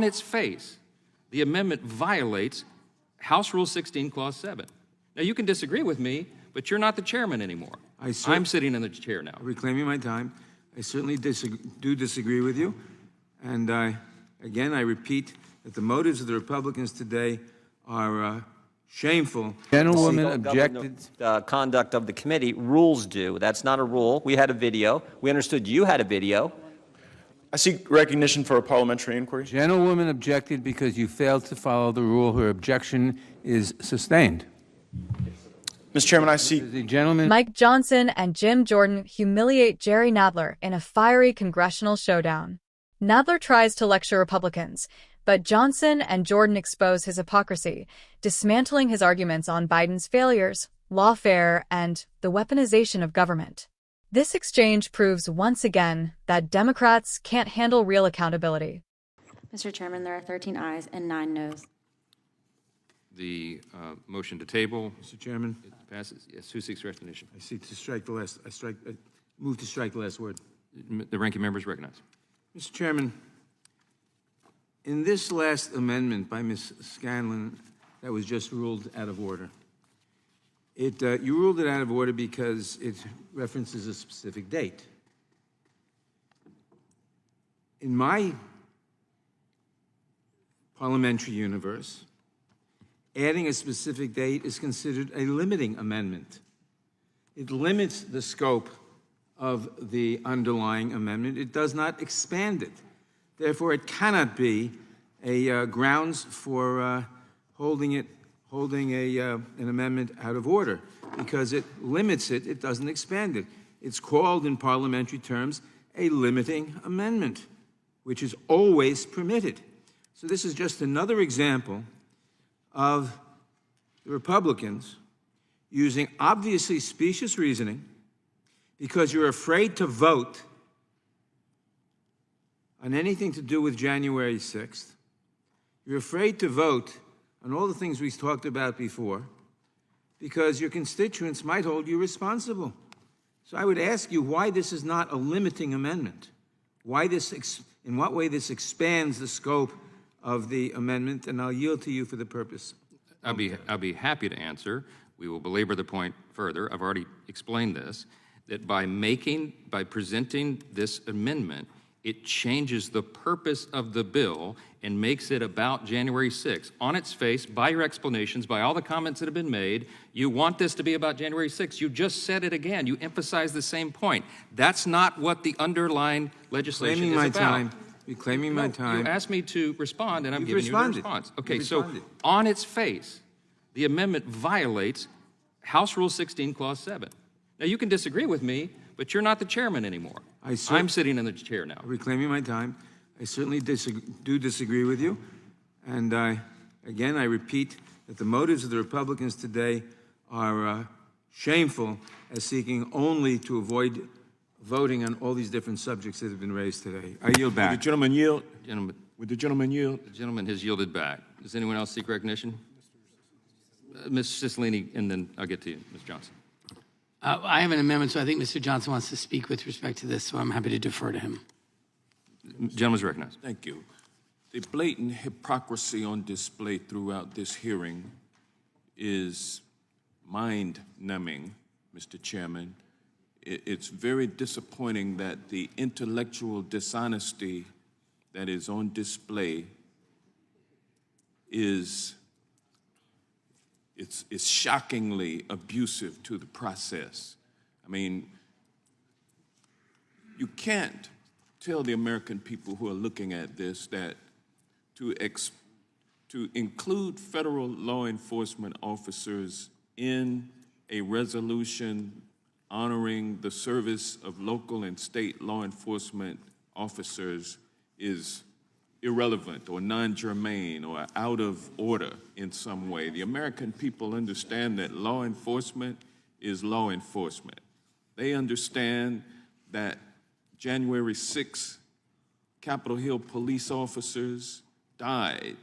On its face, the amendment violates House Rule 16, Clause 7. Now, you can disagree with me, but you're not the chairman anymore. I'm sitting in the chair now. Reclaiming my time. I certainly do disagree with you. And again, I repeat that the motives of the Republicans today are shameful. Gentlewoman objected. Conduct of the committee. Rules do. That's not a rule. We had a video. We understood you had a video. I seek recognition for a parliamentary inquiry. Gentlewoman objected because you failed to follow the rule. Her objection is sustained. Mr. Chairman, I seek... The gentleman... Mike Johnson and Jim Jordan humiliate Jerry Nadler in a fiery congressional showdown. Nadler tries to lecture Republicans, but Johnson and Jordan expose his hypocrisy, dismantling his arguments on Biden's failures, lawfare, and the weaponization of government. This exchange proves once again that Democrats can't handle real accountability. Mr. Chairman, there are 13 ayes and 9 noes. The motion to table. Mr. Chairman. It passes. Yes. Who seeks recognition? I seek to strike the last. Move to strike the last word. The ranking member is recognized. Mr. Chairman, in this last amendment by Ms. Scanlon that was just ruled out of order, you ruled it out of order because it references a specific date. In my parliamentary universe, adding a specific date is considered a limiting amendment. It limits the scope of the underlying amendment. It does not expand it. Therefore, it cannot be a grounds for holding an amendment out of order, because it limits it, it doesn't expand it. It's called in parliamentary terms a limiting amendment, which is always permitted. So this is just another example of the Republicans using obviously specious reasoning because you're afraid to vote on anything to do with January 6th. You're afraid to vote on all the things we've talked about before because your constituents might hold you responsible. So I would ask you why this is not a limiting amendment, why this, in what way this expands the scope of the amendment, and I'll yield to you for the purpose. I'll be happy to answer. We will belabor the point further. I've already explained this, that by presenting this amendment, it changes the purpose of the bill and makes it about January 6th. On its face, by your explanations, by all the comments that have been made, you want this to be about January 6th. You just said it again. You emphasize the same point. That's not what the underlying legislation is about. Reclaiming my time. You asked me to respond, and I'm giving you the response. Okay, so on its face, the amendment violates House Rule 16, Clause 7. Now, you can disagree with me, but you're not the chairman anymore. I'm sitting in the chair now. Reclaiming my time. I certainly do disagree with you. And again, I repeat that the motives of the Republicans today are shameful, as seeking only to avoid voting on all these different subjects that have been raised today. I yield back. Would the gentleman yield? Would the gentleman yield? The gentleman has yielded back. Does anyone else seek recognition? Ms. Cicilline, and then I'll get to you, Ms. Johnson. I have an amendment, so I think Mr. Johnson wants to speak with respect to this, so I'm happy to defer to him. Gentleman's recognized. Thank you. The blatant hypocrisy on display throughout this hearing is mind-numbing, Mr. Chairman. It's very disappointing that the intellectual dishonesty that is on display is shockingly abusive to the process. I mean, you can't tell the American people who are looking at this that to include federal law enforcement officers in a resolution honoring the service of local and state law enforcement officers is irrelevant or non-germane or out of order in some way. The American people understand that law enforcement is law enforcement. They understand that January 6th, Capitol Hill police officers died.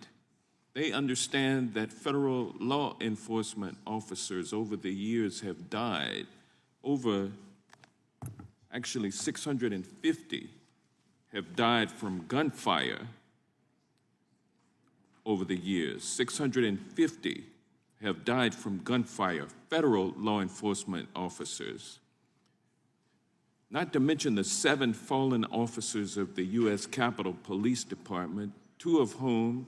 They understand that federal law enforcement officers over the years have died. Over, actually 650 have died from gunfire over the years. 650 have died from gunfire, federal law enforcement officers. Not to mention the 7 fallen officers of the U.S. Capitol Police Department, 2 of whom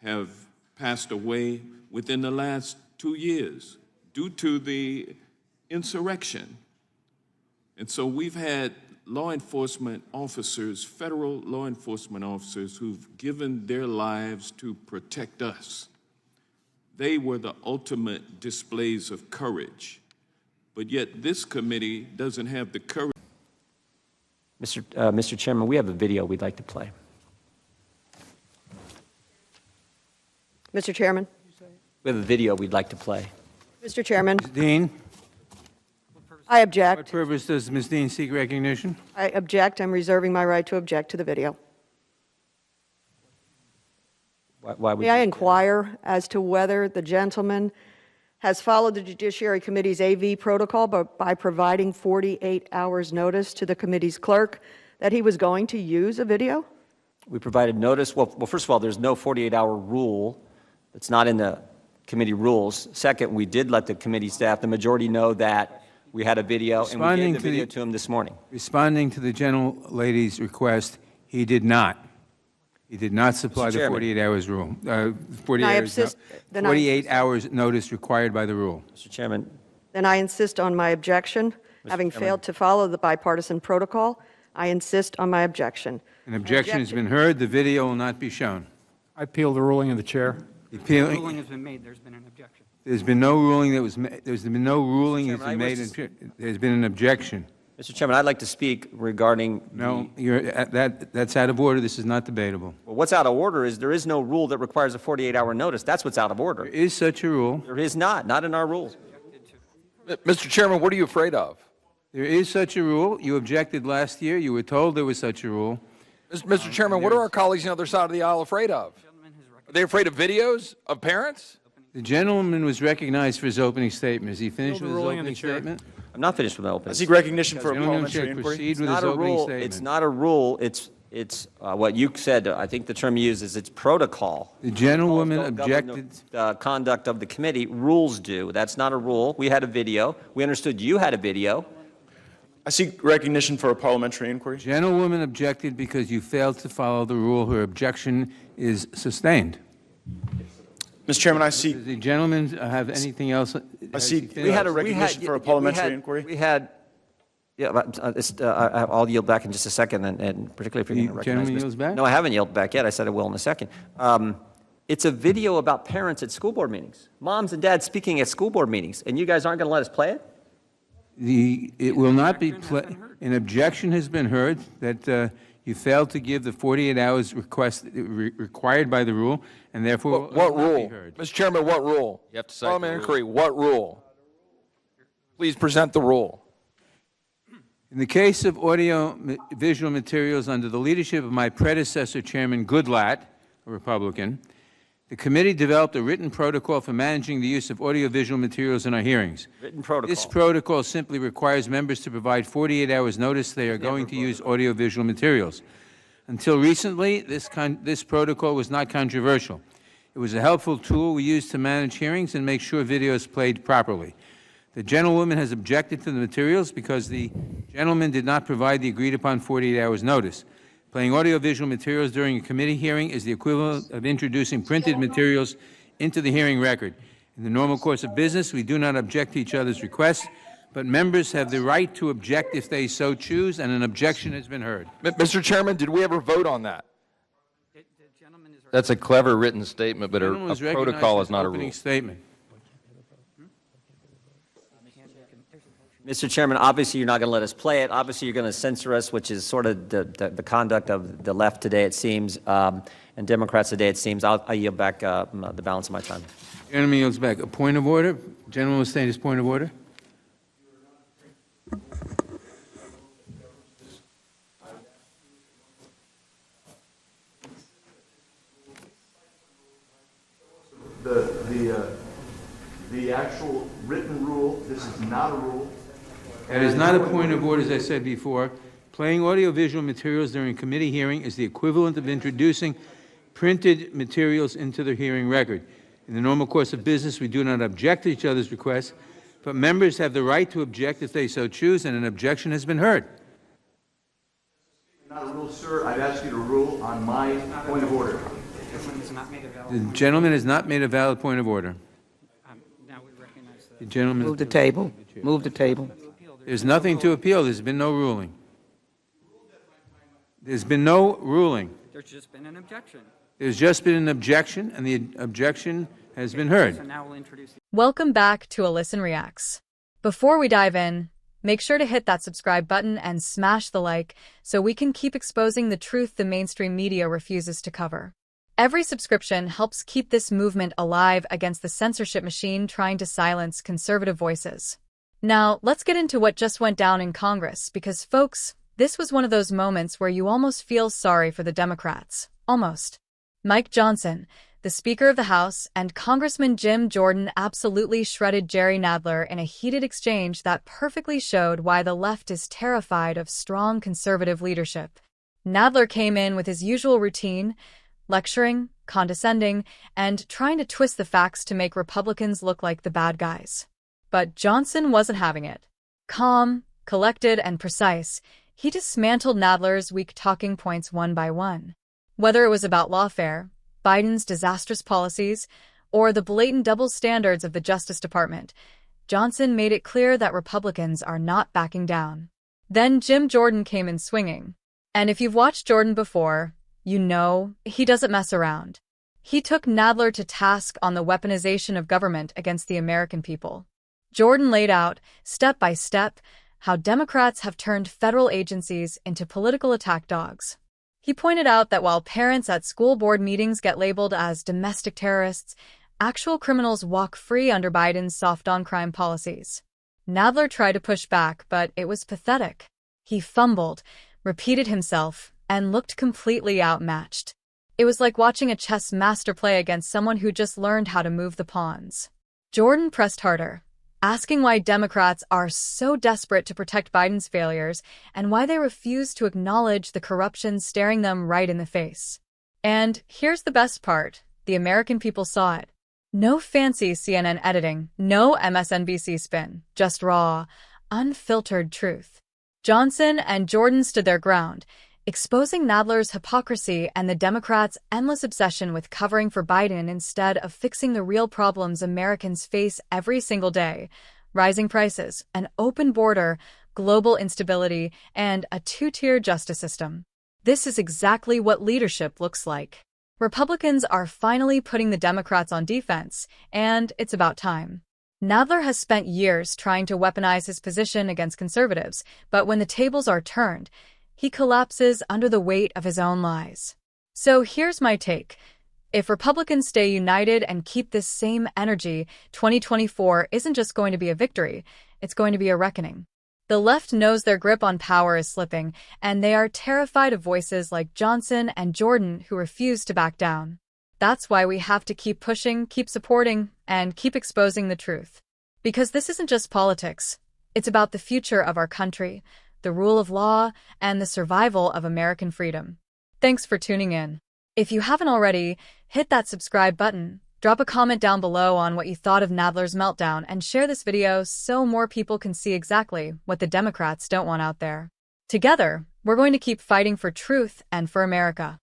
have passed away within the last 2 years due to the insurrection. And so we've had law enforcement officers, federal law enforcement officers, who've given their lives to protect us. They were the ultimate displays of courage. But yet this committee doesn't have the courage. Mr. Chairman, we have a video we'd like to play. Mr. Chairman. We have a video we'd like to play. Mr. Chairman, Dean, I what object. purpose does Ms. Dean seek recognition? I object. I'm reserving my right to object to the video. Why would May I you- inquire as to whether the gentleman has followed the Judiciary Committee's AV protocol by providing 48 hours notice to the committee's clerk that he was going to use a video? We provided notice. Well, first of all, there's no 48-hour rule. It's not in the committee rules. Second, we did let the committee staff, the majority, know that we had a video, and we Responding gave the to video the- to him this morning. Responding to the gentlelady's request, he did not. He did not supply Mr. the Chairman. 48 hours rule, 48 I hours, insist- then I 48 hours notice required by the rule. Mr. Chairman, Then I insist on my objection. Having failed to follow the bipartisan protocol, I insist on my objection. An objection has been heard. The video will not be shown. I appeal the ruling of the chair. Appealing- has been made, there's been an objection. There's been no ruling that was made. There's been no ruling that's Chairman, been I made. wish There's been an objection. Mr. Chairman, I'd like to speak regarding No, that's out of order. This is not debatable. Well, what's out of order is there is no rule that requires a 48-hour notice. That's what's out of There order. is such a rule. There is not in our rules. Mr. Chairman, what are you afraid of? There is such a rule. You objected last year. You were told there was such a rule. Mr. Chairman, what are our colleagues on the other side of the aisle afraid of? Are they afraid of videos of parents? The gentleman was recognized for his opening statement. Is he finished the with his ruling of the opening chair. statement? I'm not finished with my I opening. seek recognition for a Gentleman parliamentary should inquiry. proceed It's with his not a opening rule. statement. It's not a rule. It's what you said. I think the term you used is it's protocol. The gentlewoman Rules don't govern objected. the conduct of the committee. Rules do. That's not a rule. We had a video. We understood you had a video. I seek recognition for a parliamentary inquiry. Gentlewoman objected because you failed to follow the rule. Her objection is sustained. Mr. Chairman, I seek Does the gentleman have anything else? Has he seek- finished? We had a recognition for a parliamentary inquiry? We had. Yeah, but, I'll yield back in just a second, and particularly if you're going to The recognize gentleman Mr. yields back? No, I haven't yielded back yet. I said I will in a second. It's a video about parents at school board meetings, moms and dads speaking at school board meetings, and you guys aren't going to let us play it? It will not be, an objection has been heard that you failed to give the 48 hours required by the rule, and therefore What will not be rule? heard. Mr. Chairman, what rule? You have to cite the Parliamentary rule. inquiry, what rule? Please present the rule. In the case of audio-visual materials under the leadership of my predecessor, Chairman Goodlatte, a Republican, the committee developed a written protocol for managing the use of audio-visual materials in our hearings. Written protocol. This protocol simply requires members to provide 48 hours notice they are going to use audio-visual materials. Until recently, this protocol was not controversial. It was a helpful tool we used to manage hearings and make sure videos played properly. The gentlewoman has objected to the materials because the gentleman did not provide the agreed-upon 48 hours notice. Playing audiovisual materials during a committee hearing is the equivalent of introducing printed materials into the hearing record. In the normal course of business, we do not object to each other's requests, but members have the right to object if they so choose, and an objection has been heard. Mr. Chairman, did we ever vote on that? That's a clever written statement, but The a gentleman was recognized protocol for is his not a opening rule. statement. Mr. Chairman, obviously you're not going to let us play it. Obviously you're going to censor us, which is sort of the conduct of the left today, it seems, and Democrats today, it seems. I'll yield back the balance of my time. Gentleman yields back. A point of order. Gentleman will state his point of order. The actual written rule, this is not a rule. That is not a point of order, as I said before. Playing audiovisual materials during a committee hearing is the equivalent of introducing printed materials into the hearing record. In the normal course of business, we do not object to each other's requests, but members have the right to object if they so choose, and an objection has been heard. Not a rule, sir. I've asked you to rule on my point of order. The gentleman has not made a valid point of order. The gentleman. Move the table. Move the table. There's nothing to appeal. There's been no ruling. There's been no ruling. There's just been an objection. There's just been an objection, and the objection has been heard. So now we'll introduce. Welcome back to Alyson Reacts. Before we dive in, make sure to hit that subscribe button and smash the like so we can keep exposing the truth the mainstream media refuses to cover. Every subscription helps keep this movement alive against the censorship machine trying to silence conservative voices. Now, let's get into what just went down in Congress, because, folks, this was one of those moments where you almost feel sorry for the Democrats. Almost. Mike Johnson, the Speaker of the House, and Congressman Jim Jordan absolutely shredded Jerry Nadler in a heated exchange that perfectly showed why the left is terrified of strong conservative leadership. Nadler came in with his usual routine, lecturing, condescending, and trying to twist the facts to make Republicans look like the bad guys. But Johnson wasn't having it. Calm, collected, and precise, he dismantled Nadler's weak talking points one by one. Whether it was about lawfare, Biden's disastrous policies, or the blatant double standards of the Justice Department, Johnson made it clear that Republicans are not backing down. Then Jim Jordan came in swinging. And if you've watched Jordan before, you know he doesn't mess around. He took Nadler to task on the weaponization of government against the American people. Jordan laid out, step by step, how Democrats have turned federal agencies into political attack dogs. He pointed out that while parents at school board meetings get labeled as domestic terrorists, actual criminals walk free under Biden's soft-on-crime policies. Nadler tried to push back, but it was pathetic. He fumbled, repeated himself, and looked completely outmatched. It was like watching a chess master play against someone who just learned how to move the pawns. Jordan pressed harder, asking why Democrats are so desperate to protect Biden's failures and why they refuse to acknowledge the corruption staring them right in the face. And here's the best part, the American people saw it. No fancy CNN editing, no MSNBC spin, just raw, unfiltered truth. Johnson and Jordan stood their ground, exposing Nadler's hypocrisy and the Democrats' endless obsession with covering for Biden instead of fixing the real problems Americans face every single day: rising prices, an open border, global instability, and a two-tier justice system. This is exactly what leadership looks like. Republicans are finally putting the Democrats on defense, and it's about time. Nadler has spent years trying to weaponize his position against conservatives, but when the tables are turned, he collapses under the weight of his own lies. So here's my take. If Republicans stay united and keep this same energy, 2024 isn't just going to be a victory, it's going to be a reckoning. The left knows their grip on power is slipping, and they are terrified of voices like Johnson and Jordan who refuse to back down. That's why we have to keep pushing, keep supporting, and keep exposing the truth. Because this isn't just politics. It's about the future of our country, the rule of law, and the survival of American freedom. Thanks for tuning in. If you haven't already, hit that subscribe button, drop a comment down below on what you thought of Nadler's meltdown, and share this video so more people can see exactly what the Democrats don't want out there. Together, we're going to keep fighting for truth and for America.